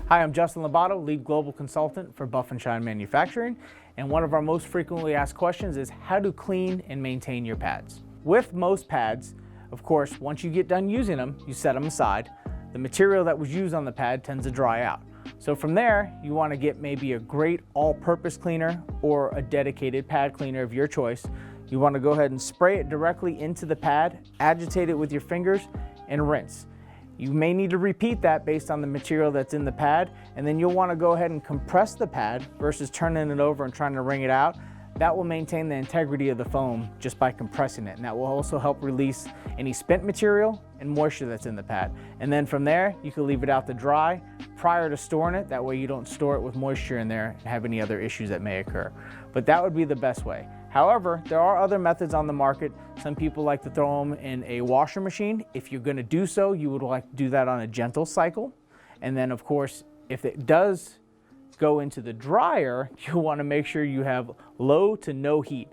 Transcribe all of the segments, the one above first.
Hi, I'm Justin Labato, Lead Global Consultant for Buff & Shine Manufacturing, and one of our most frequently asked questions is how to clean and maintain your pads. With most pads, of course, once you get done using them, you set them aside. The material that was used on the pad tends to dry out. So from there, you want to get maybe a great all-purpose cleaner or a dedicated pad cleaner of your choice. You want to go ahead and spray it directly into the pad, agitate it with your fingers, and rinse. You may need to repeat that based on the material that's in the pad, and then you'll want to go ahead and compress the pad versus turning it over and trying to wring it out. That will maintain the integrity of the foam just by compressing it, and that will also help release any spent material and moisture that's in the pad. And then from there, you can leave it out to dry prior to storing it. That way you don't store it with moisture in there and have any other issues that may occur. But that would be the best way. However, there are other methods on the market. Some people like to throw them in a washer machine. If you're going to do so, you would like to do that on a gentle cycle. And then of course, if it does go into the dryer, you want to make sure you have low to no heat.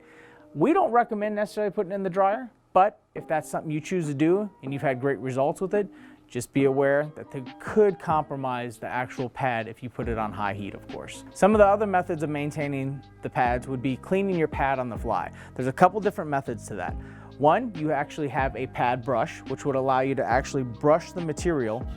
We don't recommend necessarily putting it in the dryer, but if that's something you choose to do and you've had great results with it, just be aware that they could compromise the actual pad if you put it on high heat, of course. Some of the other methods of maintaining the pads would be cleaning your pad on the fly. There's a couple different methods to that. One, you actually have a pad brush, which would allow you to actually brush the material,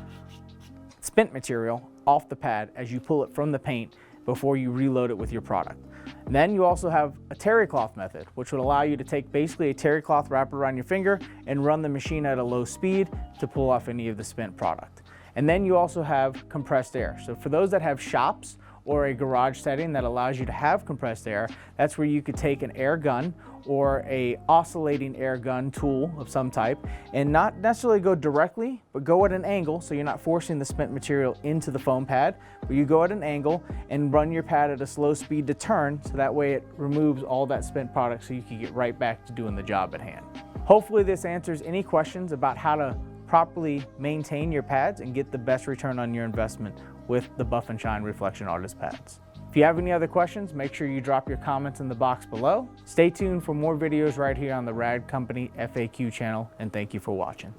spent material, off the pad as you pull it from the paint before you reload it with your product. And then you also have a terry cloth method, which would allow you to take basically a terry cloth, wrap it around your finger, and run the machine at a low speed to pull off any of the spent product. And then you also have compressed air. So for those that have shops or a garage setting that allows you to have compressed air, that's where you could take an air gun or a oscillating air gun tool of some type and not necessarily go directly, but go at an angle so you're not forcing the spent material into the foam pad, but you go at an angle and run your pad at a slow speed to turn, so that way it removes all that spent product so you can get right back to doing the job at hand. Hopefully this answers any questions about how to properly maintain your pads and get the best return on your investment with the Buff & Shine Reflection Artist pads. If you have any other questions, make sure you drop your comments in the box below. Stay tuned for more videos right here on the Rad Company FAQ channel, and thank you for watching.